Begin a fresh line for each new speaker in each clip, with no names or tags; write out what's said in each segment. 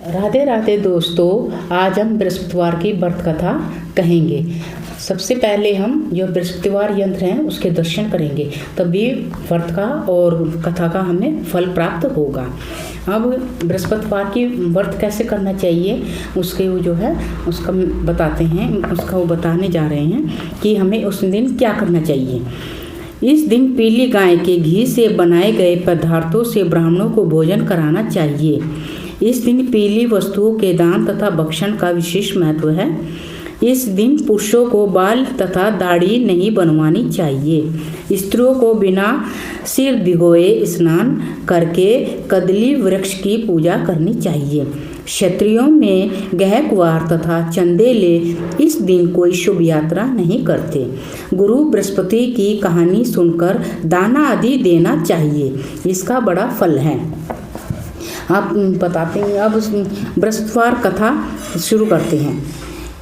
राधे राधे दोस्तों, आज हम बृहस्पतिवार की व्रत कथा कहेंगे। सबसे पहले हम जो बृहस्पतिवार यंत्र हैं उसके दर्शन करेंगे, तभी व्रत का और कथा का हमें फल प्राप्त होगा। अब बृहस्पतिवार की व्रत कैसे करना चाहिए उसके जो है उसका बताते हैं, उसका वो बताने जा रहे हैं कि हमें उस दिन क्या करना चाहिए। इस दिन पीली गाय के घी से बनाए गए पदार्थों से ब्राह्मणों को भोजन कराना चाहिए। इस दिन पीली वस्तुओं के दान तथा भक्षण का विशेष महत्व है। इस दिन पुरुषों को बाल तथा दाढ़ी नहीं बनवानी चाहिए। स्त्रियों को बिना सिर भिगोए स्नान करके कदली वृक्ष की पूजा करनी चाहिए। क्षत्रियों में गहकवार तथा चंदेले इस दिन कोई शुभ यात्रा नहीं करते। गुरु बृहस्पति की कहानी सुनकर दाना आदि देना चाहिए, इसका बड़ा फल है। आप बताते हैं, अब बृहस्पतिवार कथा शुरू करते हैं।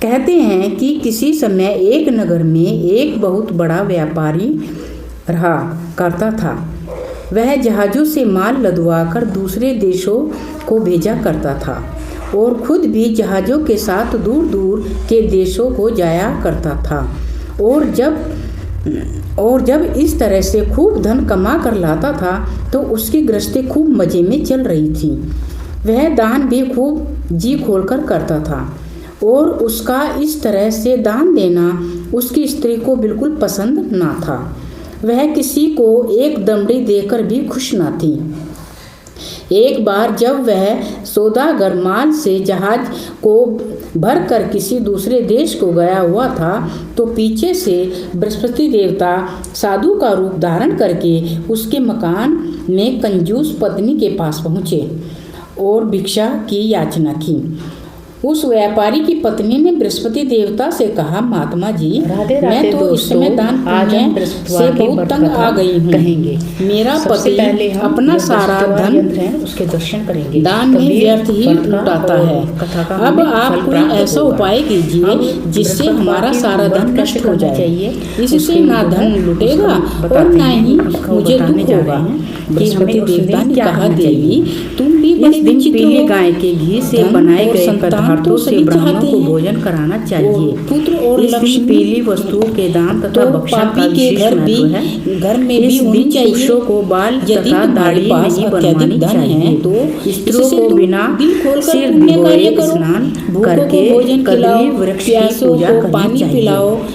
कहते हैं कि किसी समय एक नगर में एक बहुत बड़ा व्यापारी रहा करता था। वह जहाज़ों से माल लदवाकर दूसरे देशों को भेजा करता था और खुद भी जहाज़ों के साथ दूर दूर के देशों को जाया करता था। और जब इस तरह से खूब धन कमा कर लाता था तो उसकी गृहस्थी खूब मज़े में चल रही थी। वह दान भी खूब जी खोलकर करता था और उसका इस तरह से दान देना उसकी स्त्री को बिल्कुल पसंद ना था। वह किसी को एक दमड़ी देकर भी खुश ना थी। एक बार जब वह सौदागर माल से जहाज को भरकर किसी दूसरे देश को गया हुआ था तो पीछे से बृहस्पति देवता साधु का रूप धारण करके उसके मकान में कंजूस पत्नी के पास पहुँचे और भिक्षा की याचना की। उस व्यापारी की पत्नी ने बृहस्पति देवता से कहा, महात्मा जी, मैं तो इस समय दान पुण्य से बहुत तंग आ गई हूँ। मेरा पति अपना सारा धन उसके दर्शन करेंगे,
दान में व्यर्थ ही लुटाता है। अब आप कोई ऐसा उपाय कीजिए जिससे हमारा सारा धन नष्ट हो जाए। इससे ना धन लुटेगा और ना ही मुझे दुख होगा। बृहस्पति देवता ने कहा, देवी, तुम भी बड़ी विचित्र
पीली गाय के घी से बनाए गए पदार्थों से ब्राह्मणों को भोजन कराना चाहिए।
पुत्र और लक्ष्मी
पीली वस्तुओं के दान तथा भक्षण का विशेष महत्व है।
घर में भी होनी चाहिए।
पुरुषों को बाल तथा दाढ़ी नहीं बनवानी चाहिए।
तो
स्त्रियों को बिना सिर भिगोए स्नान करके कदली वृक्ष की पूजा करनी चाहिए।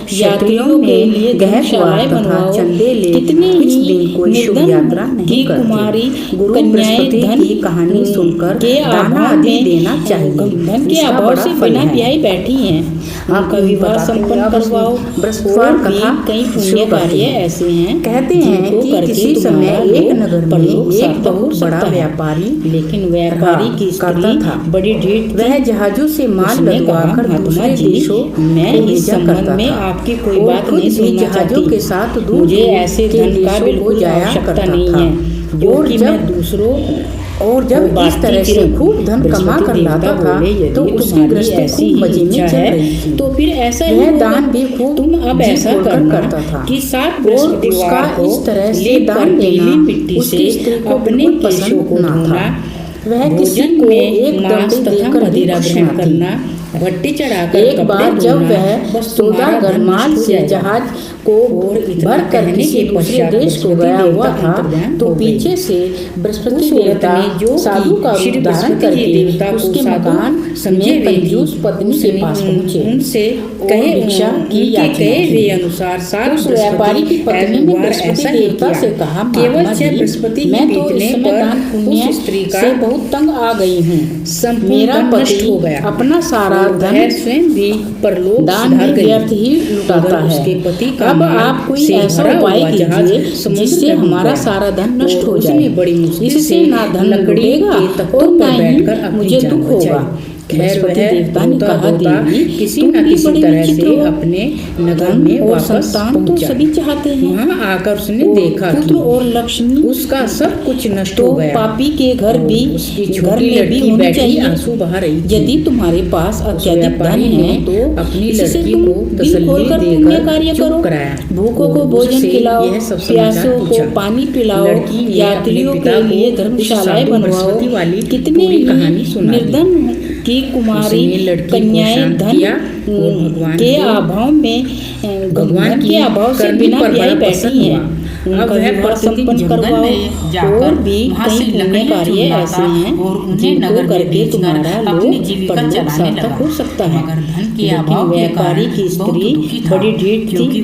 क्षत्रियों में गहकवार तथा चंदेले इस दिन कोई शुभ यात्रा नहीं करते। गुरु बृहस्पति की कहानी सुनकर दाना आदि देना चाहिए।
धन के अभाव से बिना ब्याही बैठी हैं।
आपका
विवाह संपन्न करवाओ।
बृहस्पतिवार कथा
कई पुण्य कार्य ऐसे हैं।
कहते हैं कि किसी समय एक नगर में एक बहुत बड़ा व्यापारी
लेकिन व्यापारी की
करता था
बड़ी ढीठ।
वह जहाजों से माल लदवाकर दूसरे देशों
मैं इस संबंध में आपकी कोई बात नहीं सुनना
जहाजों के साथ दूर
मुझे ऐसे धन का बिल्कुल आवश्यकता नहीं है जो कि मैं दूसरों
और जब इस तरह से खूब धन कमा कर लाता था तो उसकी गृहस्थी खूब मजे में चल रही थी।
तो फिर ऐसा ही
वह दान भी खूब
तुम अब ऐसा करता
था
कि सात
और उसका इस तरह से दान देना उसकी स्त्री को
अपने
पसंद
को
ना था। वह किसी
भोजन
को
में
एक दमड़ी देकर
मदिरा ग्रहण करना, भट्टी चढ़ाकर
एक बार जब वह सौदागर माल से जहाज को भरकर किसी दूसरे देश को गया हुआ था तो पीछे से बृहस्पति देवता साधु का रूप धारण करके उसके मकान में कंजूस पत्नी के पास पहुँचे।
उनसे
कहे भिक्षा की याचना
अनुसार
उस व्यापारी की पत्नी ने बृहस्पति देवता से कहा,
केवल बृहस्पति
मैं तो इस समय दान पुण्य से बहुत तंग आ गई हूँ। मेरा पति अपना सारा धन
स्वयं भी परलोक
दान में व्यर्थ ही लुटाता है।
उसके पति का
अब आप कोई ऐसा उपाय कीजिए जिससे हमारा सारा धन नष्ट हो जाए। इससे ना धन लुटेगा और ना ही मुझे दुख होगा।
बृहस्पति देवता ने कहा, देवी
किसी न किसी तरह से अपने नगर में वापस
तो सभी चाहते हैं।
वहाँ आकर उसने देखा
पुत्र और लक्ष्मी,
उसका सब कुछ नष्ट हो गया।
पापी के घर भी
उसकी
घर
छोटी
में भी
लड़की
होनी
बैठी
चाहिए।
आंसू बहा रही थी।
यदि तुम्हारे पास अत्यधिक धन है तो
अपनी
इससे
लड़की
तुम
को
दिल
तसल्ली
खोलकर पुण्य
देकर
कार्य
चुप
करो,
कराया।
भूखों को भोजन खिलाओ, प्यासों को पानी पिलाओ, यात्रियों के लिए धर्मशालाएं बनवाओ। कितने निर्धन की कुमारी कन्याएं धन के अभाव में भगवान के अभाव से बिना ब्याह बैठी हैं। उनका विवाह संपन्न करवाओ। और भी कई पुण्य कार्य ऐसे हैं जिनको करके तुम्हारा परलोक सार्थक हो सकता है। लेकिन व्यापारी की स्त्री बड़ी ढीठ थी।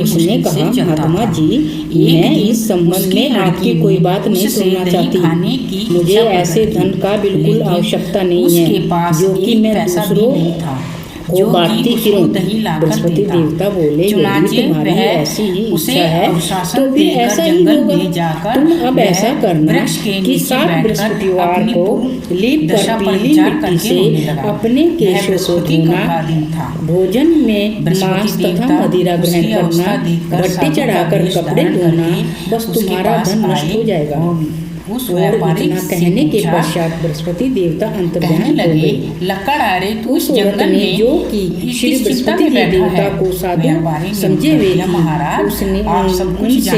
उसने कहा, महात्मा जी, मैं इस संबंध में आपकी कोई बात नहीं सुनना चाहती। मुझे ऐसे धन का बिल्कुल आवश्यकता नहीं है जो कि मैं दूसरों को बांटती फिरूं। बृहस्पति देवता बोले, यदि तुम्हारी ऐसी ही इच्छा है तो भी ऐसा ही होगा। तुम अब ऐसा करना कि 7 बृहस्पतिवार को लीप कर पीली मिट्टी से अपने केशों को धोना, भोजन में मांस तथा मदिरा ग्रहण करना, भट्टी चढ़ाकर कपड़े धोना, बस तुम्हारा धन नष्ट हो जाएगा। और इतना कहने के पश्चात बृहस्पति देवता अंतर्ध्यान हो गए। उस औरत ने जो कि श्री बृहस्पति देवता को साधु समझे हुए थी, उसने उनसे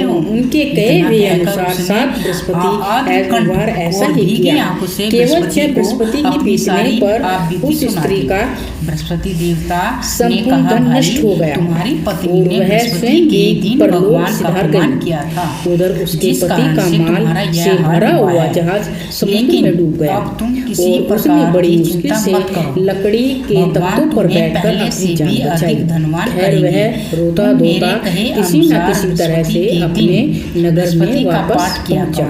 उनके कहे हुए अनुसार 7 बृहस्पतिवार ऐसा ही किया। केवल 6 बृहस्पति के बीतने पर उस स्त्री का
बृहस्पति देवता
संपूर्ण धन नष्ट हो गया।
तुम्हारी पत्नी ने
वह स्वयं
दिन
परलोक सिधार
भगवान
गई।
किया था।
उधर उसके
जिस
पति
कारण
का
से
माल
तुम्हारा
से
यह हाल
भरा
हुआ
हुआ
है।
जहाज समुद्र
लेकिन
में डूब गया।
अब तुम किसी
और उसने
प्रकार
बड़ी
की
मुश्किल
चिंता
से
मत करो।
लकड़ी के
भगवान
तख्तों पर
तुम्हें
बैठकर
पहले
अपनी
से
जान
भी
बचाई।
अधिक धनवान
खैर वह
करेंगे।
रोता
तुम मेरे
धोता
कहे
किसी न
अनुसार
किसी तरह से
बृहस्पति के
अपने
दिन
नगर
बृहस्पति
में
का
वापस
पाठ किया
पहुंचा।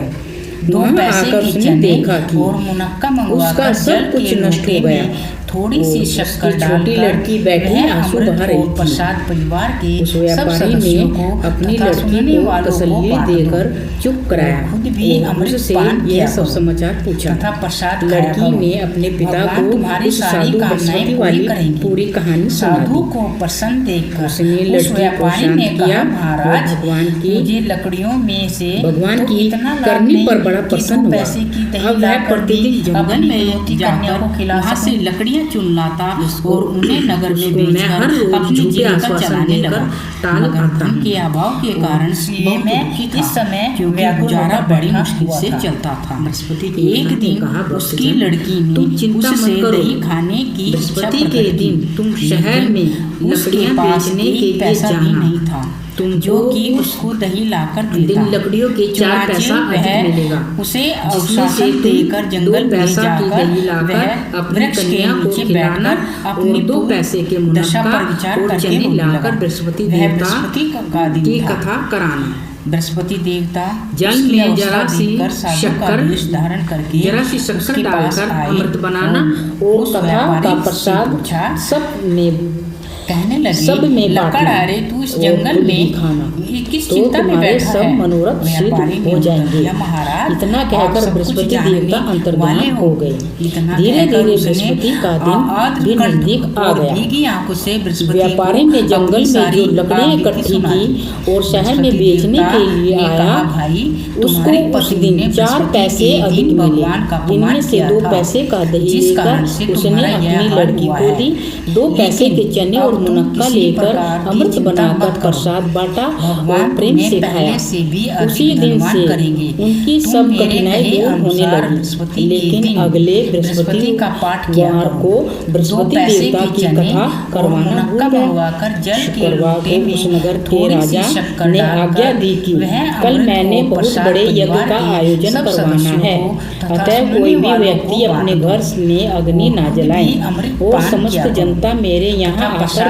दो
वहाँ
पैसे
आकर
के
उसने
चने
देखा कि
और मुनक्का मंगवाकर
उसका सब
जल
कुछ
के
नष्ट हो
लोटे
गया।
में थोड़ी सी शक्कर
उसकी छोटी
डालकर
लड़की बैठी
वह
आंसू
अमृत
बहा रही
और
थी।
प्रसाद परिवार के
उस
सब
व्यापारी
सदस्यों
ने
को
अपनी
तथा सुनने
लड़की को
वालों को
तसल्ली
बांट दो।
देकर चुप कराया।
खुद भी
और
अमृत
उससे
पान
यह
किया
सब
करो
समाचार पूछा।
तथा प्रसाद खाया
लड़की
करो।
ने अपने पिता
भगवान
को
तुम्हारी
उस
सारी
साधु
कामनाएं
बृहस्पति
पूरी
वाली
करेंगे।
पूरी कहानी सुना
साधु
दी।
को प्रसन्न देखकर
उसने
उस
लड़की को
व्यापारी
शांत
ने
किया
कहा,
और
महाराज
भगवान की
मुझे लकड़ियों में से
भगवान
तो
की
इतना लाभ
करनी
नहीं
पर बड़ा
कि
प्रसन्न
दो
हुआ।
पैसे की दही
अब वह
लाकर
प्रतिदिन
भी
जंगल
अपनी
में
इकलौती कन्या को खिला
वहाँ से
सकूं।
लकड़ियाँ चुन लाता और उन्हें नगर में
उसको मैं हर
बेचकर
रोज
अपनी
झूठे
जीविका
आश्वासन
चलाने
देकर
लगा।
टाल
मगर
आता
धन
हूँ।
के अभाव के कारण
इसलिए मैं इस समय
क्योंकि
व्याकुल
गुजारा
होकर
बड़ी
बैठा
मुश्किल
हुआ
से
था।
चलता था।
बृहस्पति
एक
देवता ने
दिन
कहा,
उसकी
भक्तजन,
लड़की
तुम
ने
चिंता
उससे
मत करो।
दही खाने की इच्छा
बृहस्पति
प्रकट
के
की।
दिन तुम शहर
लेकिन
में
उसके
लकड़ियां
पास
बेचने
एक
के लिए
पैसा भी
जाना।
नहीं था
तुम
जो कि
उस
उसको दही लाकर
दिन
देता।
लकड़ियों के 4 पैसा अधिक मिलेगा,
उसे
जिसमें से
अवशासन
तुम
देकर जंगल
2
में
पैसा की
जाकर
दही लाकर
वह
अपनी
वृक्ष के
कन्या को
नीचे
खिलाना
बैठकर
और
अपनी
2 पैसे के
दशा
मुनक्का
पर विचार
और
करके
चने
रोने
लाकर
लगा।
बृहस्पति
वह
देवता
बृहस्पति का दिन
की
था।
कथा कराना।
बृहस्पति देवता
जल
उसकी
में
अवस्था
जरा सी
देखकर साधु का
शक्कर
वेश धारण करके
जरा सी शक्कर
उसके पास
डालकर
आए
अमृत बनाना
और
और
उस
कथा
व्यापारी
का
से
प्रसाद
पूछा,
सब में
कहने लगे,
सब में
लकड़
बांटना
आ रे तू इस
और
जंगल
खुद भी
में
खाना,
किस
तो
चिंता में
तुम्हारे
बैठा
सब
है?
मनोरथ सिद्ध
व्यापारी ने
हो
उत्तर
जाएंगे।
दिया, महाराज
इतना
आप
कहकर
सब कुछ
बृहस्पति
जानने
देवता
वाले
अंतर्ध्यान हो गए।
इतना
धीरे
कहकर
धीरे
उसने
बृहस्पति का दिन भी नजदीक आ
और
गया।
भीगी आंखों से बृहस्पति
व्यापारी
को
ने जंगल
अपनी
में
सारी
जो लकड़ियां
बीती
इकट्ठी
सुनाई।
की और शहर में
बृहस्पति
बेचने
देवता
के लिए
ने
आया,
कहा, भाई
उसको
तुम्हारी
उस
पत्नी
दिन
ने
4
बृहस्पति
पैसे
के
अधिक
दिन
मिले,
भगवान का
जिनमें
अपमान
से
किया
2
था।
पैसे का दही
जिस कारण
लेकर
से
उसने
तुम्हारा
अपनी
यह हाल
लड़की
हुआ
को
है।
दी। 2 पैसे के
लेकिन
चने
अब
और
तुम
मुनक्का
किसी
लेकर
प्रकार की
अमृत
चिंता
बनाकर
मत करो।
प्रसाद बांटा
भगवान
और प्रेम
तुम्हें
से
पहले
खाया।
से भी
उसी
अधिक
दिन
धनवान
से
करेंगे।
उनकी
तुम
सब
मेरे
कठिनाई
कहे
दूर होने
अनुसार बृहस्पति के
लगी। लेकिन
दिन
अगले
बृहस्पति का पाठ किया
वार
करो।
को
2
बृहस्पति
पैसे
देवता
के
की
चने
कथा
और
करवाना
मुनक्का
भूल गए।
मंगवाकर जल के
शुक्रवार
लोटे
को उस नगर
में
के
थोड़ी सी
राजा
शक्कर
ने
डालकर
आज्ञा दी कि
वह
कल
अमृत
मैंने
को
बहुत
प्रसाद
बड़े यज्ञ
परिवार
का
के
आयोजन
सब
करवाना
सदस्यों
है,
को तथा
अतः
सुनने
कोई भी
वालों
व्यक्ति
को
अपने
बांट
घर
दो।
में अग्नि ना
खुद भी
जलाए
अमृत
और
पान
समस्त
किया करो
जनता मेरे यहाँ
तथा
आकर
प्रसाद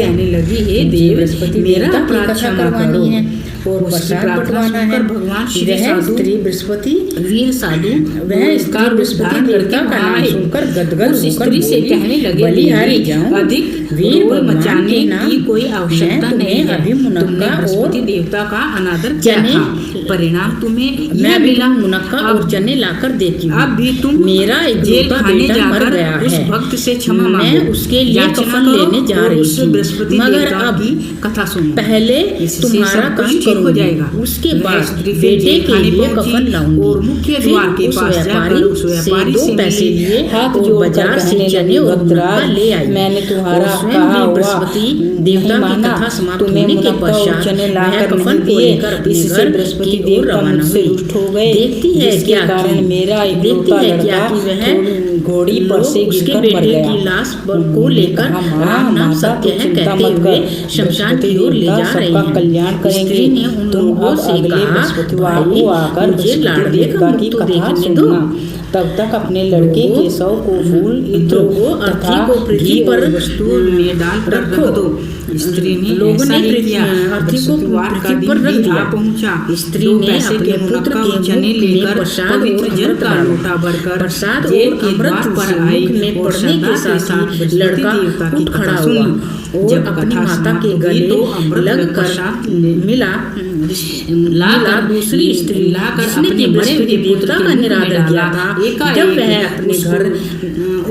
कहने लगी, हे देव, मेरा अपराध क्षमा करो। और
प्रसाद
बंटवाना है।
भगवान श्री
वह
साधु
स्त्री बृहस्पति
वीर साधु
वह स्त्री बृहस्पति देवता का नाम सुनकर गदगद
उस
होकर
स्त्री से
बोली,
कहने लगे,
बलिहारी जाऊं,
अधिक
वीर
रोल
भगवान
मचाने
के नाम,
की कोई आवश्यकता
मैं
नहीं है।
अभी
तुमने
मुनक्का
बृहस्पति
और
देवता का अनादर किया
चने
था, परिणाम तुम्हें
मैं
यह
अभी
मिला।
मुनक्का और चने लाकर देती हूँ।
अब भी तुम
मेरा
जेल
इकलौता
खाने
बेटा मर
जाकर
गया
उस
है।
भक्त से क्षमा
मैं
मांगो,
उसके लिए
याचना
कफन
करो
लेने जा
और
रही
उस
थी,
बृहस्पति
मगर
देवता
अब
की कथा सुनो।
पहले
इससे
तुम्हारा
सब कुछ
काम
ठीक हो
करूंगी,
जाएगा।
उसके
वह
बाद
स्त्री फिर
बेटे
जेल
के
खाने
लिए
पहुंची
कफन लाऊंगी।
और मुख्य
फिर
द्वार के
उस
पास जाकर
व्यापारी
उस व्यापारी
से
से
2 पैसे
मिली,
लिए
हाथ
और
जोड़कर
बाजार से
कहने
चने
लगी,
और मुनक्का ले आई।
मैंने तुम्हारा
और स्वयं
कहा
भी
हुआ
बृहस्पति देवता
नहीं
की
माना,
कथा समाप्त
तुम्हें
होने के
मुनक्का और
पश्चात
चने
वह
लाकर
कफन
नहीं
को
दिए।
लेकर अपने
इससे
घर
बृहस्पति
की ओर
देवता
रवाना
मुझसे
हुई।
रुष्ट हो गए,
देखती है
जिसके
क्या
कारण
कि-
मेरा
देखती
इकलौता
है क्या
लड़का
कि वह
घोड़ी पर से
उसके
गिरकर मर
बेटे
गया।
की लाश को लेकर राम नाम सत्य है कहते हुए शमशान की ओर ले जा रही
सबका
हैं।
कल्याण करेंगे।
स्त्री ने उन
तुम
लोगों
अब
से
अगले
कहा,
बृहस्पतिवार
भाई
को आकर
मुझे
बृहस्पति
लाड़ले
देवता
का
की
मुख तो
कथा
देखने दो।
सुनना। तब तक अपने लड़के
लोगों-
के शव को फूल इत्र
लोगों
तथा
अर्थी को पृथ्वी
घी और
पर
वस्तुओं में डालकर
रखो।
रख दो। स्त्री ने
लोगों
ऐसा
ने
ही
पृथ्वी-
किया।
अर्थी को
बृहस्पतिवार का
पृथ्वी पर
दिन
रख
भी
दिया।
आ पहुंचा।
स्त्री
2
ने
पैसे
अपने
के
पुत्र
मुनक्का
के
और चने
मुख में
लेकर
प्रसाद और
पवित्र जल
अमृत
का
डाला।
लोटा भरकर
प्रसाद
जेल
और
के द्वार
अमृत
पर
से
आई
मुख में
और
पड़ने के
श्रद्धा
साथ
बृहस्पति
लड़का
देवता की
उठ
कथा
खड़ा
सुनी।
हुआ और
जब
अपनी
कथा
माता
समाप्त
के
हुई
गले
तो अमृत
लग
में
कर
प्रसाद
मिला
लाकर
दूसरी स्त्री
लाकर
जिसने
अपने
कि
मरे हुए
बृहस्पति
पुत्र
देवता
के
का
मुख में
निरादर
डाला।
किया था।
एकाएक
जब वह अपने घर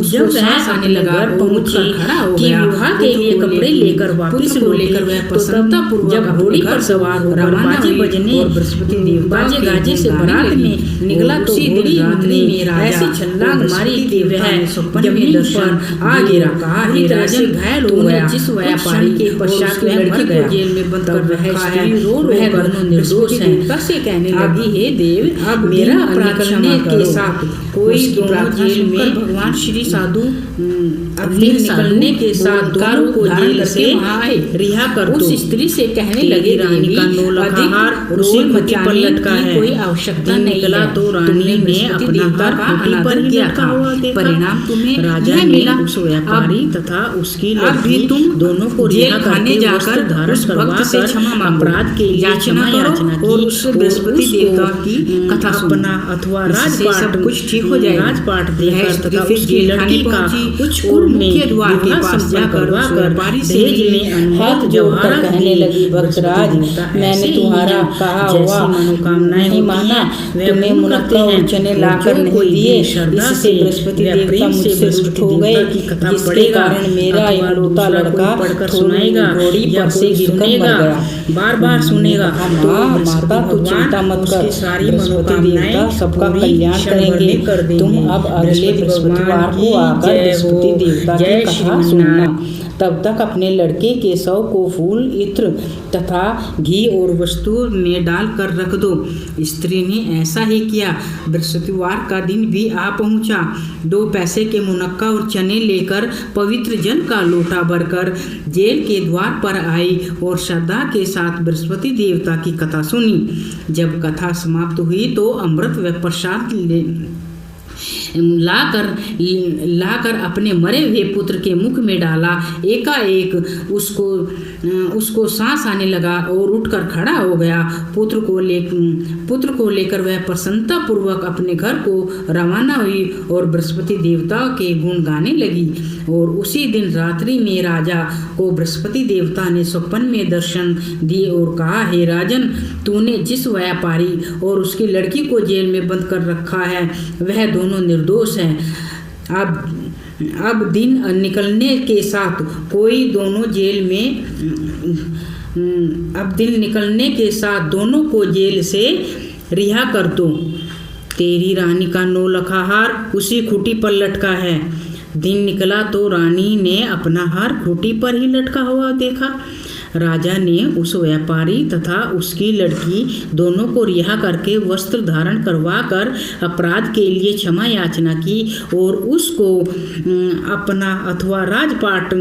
जब वह अपने घर पहुंची
खड़ा हो
कि
गया
विवाह
के लिए कपड़े लेकर वापस
पुत्र को लेकर वह प्रसन्नतापूर्वक
जब
अपने
घोड़ी
घर
पर सवार होकर
रवाना
बाजे
हुई
बजने
और बृहस्पति देवता
बाजे
के
गाजे से
गुण गाने
बारात
लगी।
में निकला
और
तो
उसी दिन
घोड़ी
रात्रि में राजा
ऐसी छलांग
और
मारी
बृहस्पति
कि वह
देवता ने स्वप्न में
जमीन
दर्शन
पर आ
दिए
गिरा।
और कहा,
बुरी
हे
तरह से
राजन,
घायल हो
तूने
गया।
जिस
कुछ
व्यापारी
क्षण के पश्चात
और
वह
लड़की
मर
को
गया।
जेल में बंद
तब
कर
वह
रखा
स्त्री
है,
रो
वह
कर
दोनों
निर्दोष
बृहस्पति
है।
देवता से कहने
अब
लगी, हे देव,
अब
मेरा
दिन
अपराध
निकलने
क्षमा
के
करो।
साथ
कोई
उसकी
दोनों
प्रार्थना
जेल
सुनकर
में
भगवान श्री साधु
अब
दिन
दिन
निकलने के साथ दोनों को जेल से रिहा कर दो।
उस स्त्री से कहने
तेरी
लगे,
रानी
देवी,
का नौलखा
अधिक
हार उसी
रोल
खुटी पर
मचाने
लटका
की
है।
कोई आवश्यकता
दिन
नहीं
निकला
है।
तो रानी
तुमने
ने
बृहस्पति
अपना
देवता
हार
का
खुटी पर
अनादर
ही
किया
लटका
था।
हुआ देखा।
परिणाम तुम्हें
राजा
यह
ने
मिला।
उस व्यापारी
अब
तथा उसकी
अब भी
लड़की
तुम
दोनों को
जेल
रिहा
खाने
करके
जाकर
वस्त्र धारण
उस
करवा
भक्त से
कर
क्षमा मांगो,
अपराध के लिए
याचना
क्षमा
करो
याचना
और
की
उस बृहस्पति
उसको,
देवता की कथा सुनो।
अपना अथवा
इससे
राजपाट
सब कुछ ठीक हो जाएगा।
राजपाट
वह
देकर
स्त्री
तथा
फिर
उसकी
जेल खाने
लड़की का
पहुंची
उच्च
और
कुल में
मुख्य द्वार के
विवाह
पास
संपन्न
जाकर
करवा
उस
कर
व्यापारी से
दहेज
मिली।
में अनमोल
हाथ जोड़कर
जवाहरात
कहने
दिए।
लगी, भक्तराज,
बृहस्पति
मैंने
ऐसे ही
तुम्हारा
हैं।
कहा
जैसी
हुआ
मनोकामनाएं
नहीं
होती
माना,
हैं, वह
तुम्हें
पूर्ण
मुनक्का
करते
और
हैं।
चने
और
लाकर
जो
नहीं
कोई
दिए।
श्रद्धा
इससे
से
बृहस्पति
वह
देवता
प्रेम से
मुझसे रुष्ट
बृहस्पति
हो गए,
देवता की कथा
जिसके
पढ़ेगा
कारण मेरा
अथवा
इकलौता
दूसरा कोई
लड़का
पढ़कर
थोड़ी
सुनाएगा
घोड़ी
या
पर से
कोई
गिरकर
सुनेगा,
मर गया।
बार बार सुनेगा तो
माँ,
बृहस्पति
माता तू
भगवान
चिंता मत
उसकी
कर,
सारी
बृहस्पति
मनोकामनाएं
देवता सबका
पूरी
कल्याण
क्षण भर
करेंगे।
में कर देंगे।
तुम अब अगले बृहस्पतिवार को आकर बृहस्पति देवता की
जय
कथा
श्री
सुनना। तब तक अपने लड़के के शव को फूल इत्र तथा घी और वस्तुओं में डालकर रख दो। स्त्री ने ऐसा ही किया। बृहस्पतिवार का दिन भी आ पहुंचा। 2 पैसे के मुनक्का और चने लेकर पवित्र जल का लोटा भरकर जेल के द्वार पर आई और श्रद्धा के साथ बृहस्पति देवता की कथा सुनी। जब कथा समाप्त हुई तो अमृत व प्रसाद लाकर अपने मरे हुए पुत्र के मुख में डाला। एकाएक उसको सांस आने लगा और उठकर खड़ा हो गया। पुत्र को लेकर वह प्रसन्नता पूर्वक अपने घर को रवाना हुई और बृहस्पति देवता के गुण गाने लगी। और उसी दिन रात्रि में राजा को बृहस्पति देवता ने स्वप्न में दर्शन दिए और कहा, हे राजन, तूने जिस व्यापारी और उसकी लड़की को जेल में बंद कर रखा है वह दोनों निर्दोष हैं। अब दिन निकलने के साथ दोनों को जेल से रिहा कर दो। तेरी रानी का नौलखा हार उसी खूंटी पर लटका है। दिन निकला तो रानी ने अपना हार खूंटी पर ही लटका हुआ देखा। राजा ने उस व्यापारी तथा उसकी लड़की दोनों को रिहा करके वस्त्र धारण करवा कर अपराध के लिए क्षमा याचना की और उसको अपना अथवा राजपाट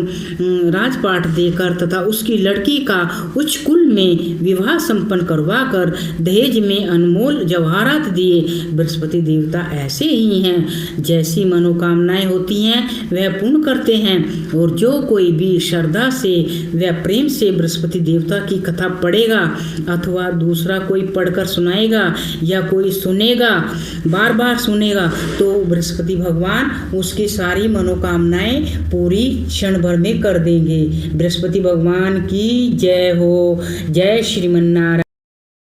देकर तथा उसकी लड़की का उच्च कुल में विवाह संपन्न करवा कर दहेज में अनमोल जवाहरात दिए। बृहस्पति देवता ऐसे ही हैं। जैसी मनोकामनाएं होती हैं वह पूर्ण करते हैं और जो कोई भी श्रद्धा से व प्रेम से बृहस्पति देवता की कथा पढ़ेगा अथवा दूसरा कोई पढ़कर सुनाएगा या कोई सुनेगा, बार बार सुनेगा, तो बृहस्पति भगवान उसकी सारी मनोकामनाएं पूरी क्षण भर में कर देंगे। बृहस्पति भगवान की जय हो। जय श्रीमन्नारायण।